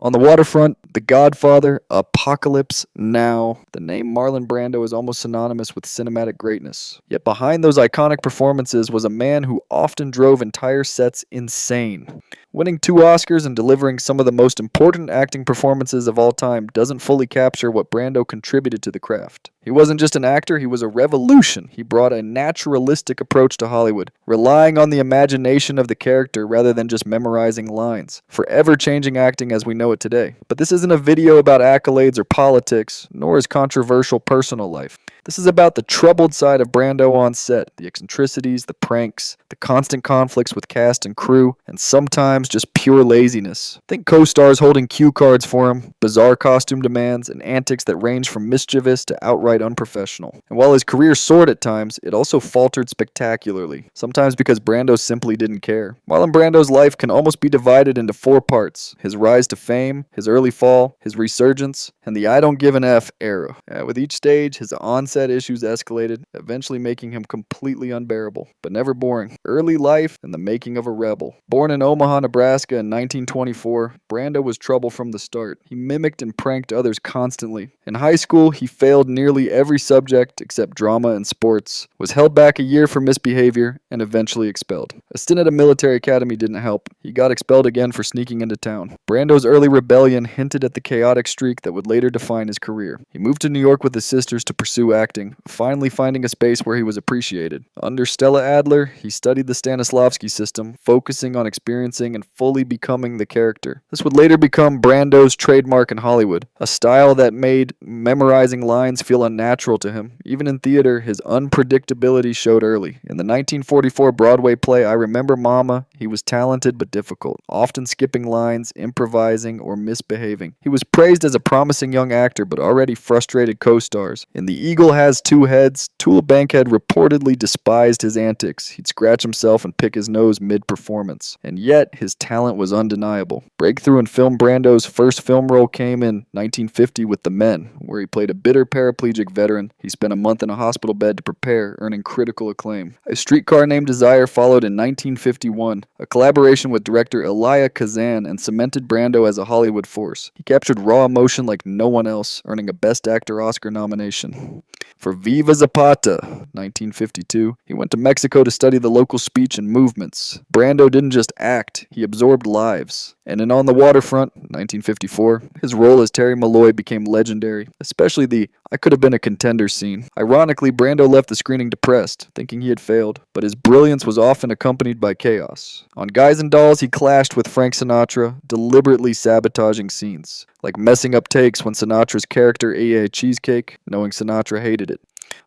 On the waterfront, The Godfather, Apocalypse Now. The name Marlon Brando is almost synonymous with cinematic greatness. Yet behind those iconic performances was a man who often drove entire sets insane. Winning 2 Oscars and delivering some of the most important acting performances of all time doesn't fully capture what Brando contributed to the craft. He wasn't just an actor, he was a revolution. He brought a naturalistic approach to Hollywood, relying on the imagination of the character rather than just memorizing lines, forever changing acting as we know it today. But this isn't a video about accolades or politics, nor his controversial personal life. This is about the troubled side of Brando on set, the eccentricities, the pranks, the constant conflicts with cast and crew, and sometimes just pure laziness. Think co-stars holding cue cards for him, bizarre costume demands, and antics that range from mischievous to outright unprofessional. And while his career soared at times, it also faltered spectacularly, sometimes because Brando simply didn't care. Marlon Brando's life can almost be divided into 4 parts: his rise to fame, his early fall, his resurgence, and the I don't give an F era. With each stage, his onset issues escalated, eventually making him completely unbearable, but never boring. Early life and the making of a rebel. Born in Omaha, Nebraska in 1924, Brando was trouble from the start. He mimicked and pranked others constantly. In high school, he failed nearly every subject except drama and sports, was held back a year for misbehavior, and eventually expelled. A stint at a military academy didn't help. He got expelled again for sneaking into town. Brando's early rebellion hinted at the chaotic streak that would later define his career. He moved to New York with his sisters to pursue acting, finally finding a space where he was appreciated. Under Stella Adler, he studied the Stanislavski system, focusing on experiencing and fully becoming the character. This would later become Brando's trademark in Hollywood, a style that made memorizing lines feel unnatural to him. Even in theater, his unpredictability showed early. In the 1944 Broadway play I Remember Mama, he was talented but difficult, often skipping lines, improvising, or misbehaving. He was praised as a promising young actor but already frustrated co-stars. In The Eagle Has Two Heads, Tool Bankhead reportedly despised his antics. He'd scratch himself and pick his nose mid-performance. And yet, his talent was undeniable. Breakthrough in film Brando's first film role came in 1950 with The Men, where he played a bitter paraplegic veteran. He spent a month in a hospital bed to prepare, earning critical acclaim. A Streetcar Named Desire followed in 1951, a collaboration with director Elia Kazan, and cemented Brando as a Hollywood force. He captured raw emotion like no one else, earning a Best Actor Oscar nomination. For Viva Zapata, 1952, he went to Mexico to study the local speech and movements. Brando didn't just act, he absorbed lives. And in On the Waterfront, 1954, his role as Terry Malloy became legendary, especially the I could have been a contender scene. Ironically, Brando left the screening depressed, thinking he had failed, but his brilliance was often accompanied by chaos. On Guys and Dolls, he clashed with Frank Sinatra, deliberately sabotaging scenes, like messing up takes when Sinatra's character ate a cheesecake, knowing Sinatra hated it.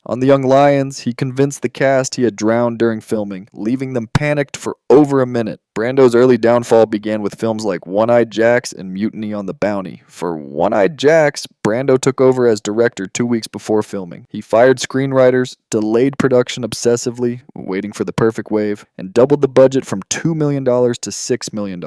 On The Young Lions, he convinced the cast he had drowned during filming, leaving them panicked for over a minute. Brando's early downfall began with films like One-Eyed Jacks and Mutiny on the Bounty. For One-Eyed Jacks, Brando took over as director 2 weeks before filming. He fired screenwriters, delayed production obsessively, waiting for the perfect wave, and doubled the budget from $2 million to $6 million.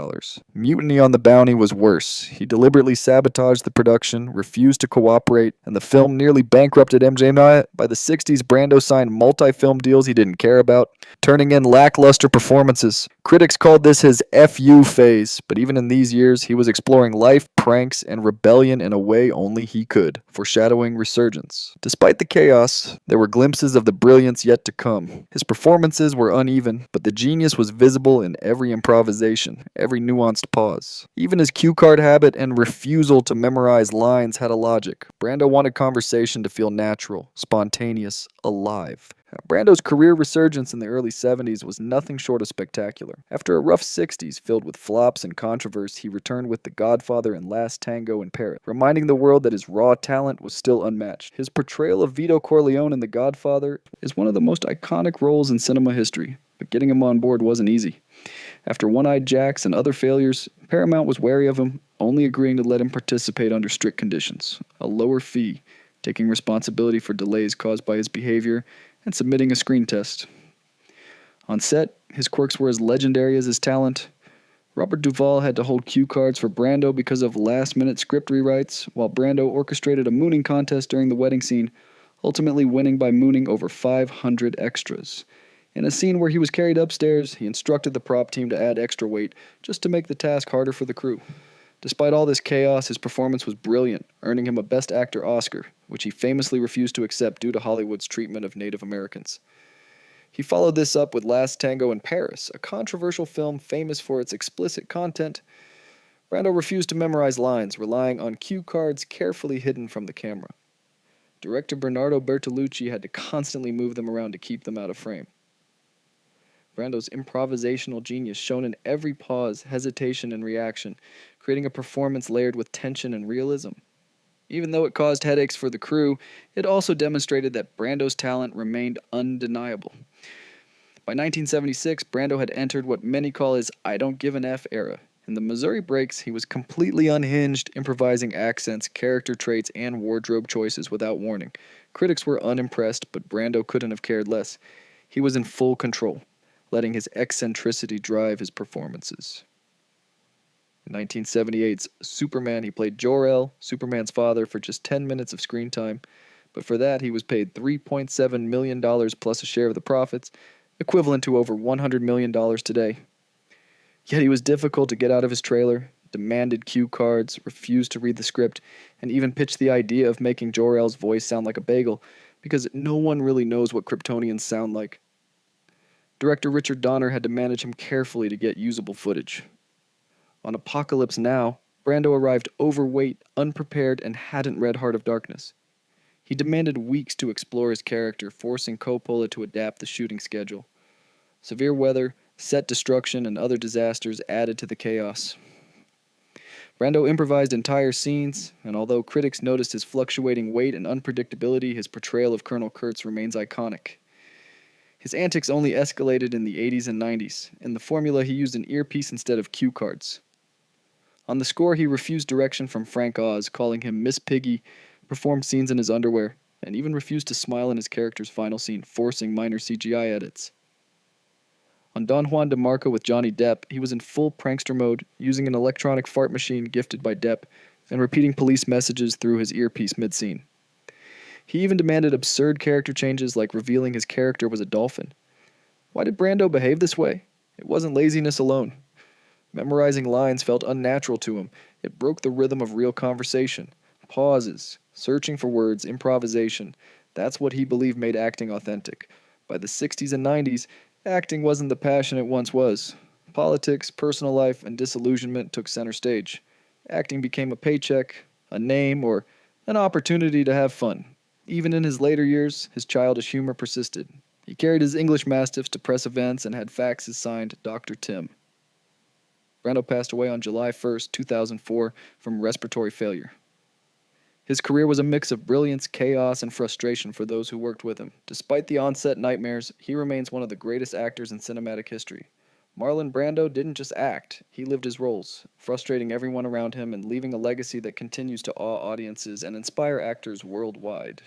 Mutiny on the Bounty was worse. He deliberately sabotaged the production, refused to cooperate, and the film nearly bankrupted MJ. By the 60s, Brando signed multi-film deals he didn't care about, turning in lackluster performances. Critics called this his FU phase, but even in these years, he was exploring life, pranks, and rebellion in a way only he could, foreshadowing resurgence. Despite the chaos, there were glimpses of the brilliance yet to come. His performances were uneven, but the genius was visible in every improvisation, every nuanced pause. Even his cue card habit and refusal to memorize lines had a logic. Brando wanted conversation to feel natural, spontaneous, alive. Brando's career resurgence in the early 70s was nothing short of spectacular. After a rough 60s filled with flops and controversy, he returned with The Godfather and Last Tango in Paris, reminding the world that his raw talent was still unmatched. His portrayal of Vito Corleone in The Godfather is one of the most iconic roles in cinema history, but getting him on board wasn't easy. After One-Eyed Jacks and other failures, Paramount was wary of him, only agreeing to let him participate under strict conditions: a lower fee, taking responsibility for delays caused by his behavior, and submitting a screen test. On set, his quirks were as legendary as his talent. Robert Duvall had to hold cue cards for Brando because of last-minute script rewrites, while Brando orchestrated a mooning contest during the wedding scene, ultimately winning by mooning over 500 extras. In a scene where he was carried upstairs, he instructed the prop team to add extra weight just to make the task harder for the crew. Despite all this chaos, his performance was brilliant, earning him a Best Actor Oscar, which he famously refused to accept due to Hollywood's treatment of Native Americans. He followed this up with Last Tango in Paris, a controversial film famous for its explicit content. Brando refused to memorize lines, relying on cue cards carefully hidden from the camera. Director Bernardo Bertolucci had to constantly move them around to keep them out of frame. Brando's improvisational genius shone in every pause, hesitation, and reaction, creating a performance layered with tension and realism. Even though it caused headaches for the crew, it also demonstrated that Brando's talent remained undeniable. By 1976, Brando had entered what many call his I don't give an F era. In the Missouri Breaks, he was completely unhinged, improvising accents, character traits, and wardrobe choices without warning. Critics were unimpressed, but Brando couldn't have cared less. He was in full control, letting his eccentricity drive his performances. In 1978's Superman, he played Jor-El, Superman's father, for just 10 minutes of screen time, but for that he was paid $3.7 million plus a share of the profits, equivalent to over $100 million today. Yet he was difficult to get out of his trailer, demanded cue cards, refused to read the script, and even pitched the idea of making Jor-El's voice sound like a bagel, because no one really knows what Kryptonians sound like. Director Richard Donner had to manage him carefully to get usable footage. On Apocalypse Now, Brando arrived overweight, unprepared, and hadn't read Heart of Darkness. He demanded weeks to explore his character, forcing Coppola to adapt the shooting schedule. Severe weather, set destruction, and other disasters added to the chaos. Brando improvised entire scenes, and although critics noticed his fluctuating weight and unpredictability, his portrayal of Colonel Kurtz remains iconic. His antics only escalated in the 80s and 90s. In the formula, he used an earpiece instead of cue cards. On the score, he refused direction from Frank Oz, calling him Miss Piggy, performed scenes in his underwear, and even refused to smile in his character's final scene, forcing minor CGI edits. On Don Juan DeMarco with Johnny Depp, he was in full prankster mode, using an electronic fart machine gifted by Depp, and repeating police messages through his earpiece mid-scene. He even demanded absurd character changes like revealing his character was a dolphin. Why did Brando behave this way? It wasn't laziness alone. Memorizing lines felt unnatural to him. It broke the rhythm of real conversation. Pauses, searching for words, improvisation. That's what he believed made acting authentic. By the 60s and 90s, acting wasn't the passion it once was. Politics, personal life, and disillusionment took center stage. Acting became a paycheck, a name, or an opportunity to have fun. Even in his later years, his childish humor persisted. He carried his English Mastiffs to press events and had faxes signed Dr. Tim. Brando passed away on July 1st, 2004, from respiratory failure. His career was a mix of brilliance, chaos, and frustration for those who worked with him. Despite the on-set nightmares, he remains one of the greatest actors in cinematic history. Marlon Brando didn't just act, he lived his roles, frustrating everyone around him and leaving a legacy that continues to awe audiences and inspire actors worldwide.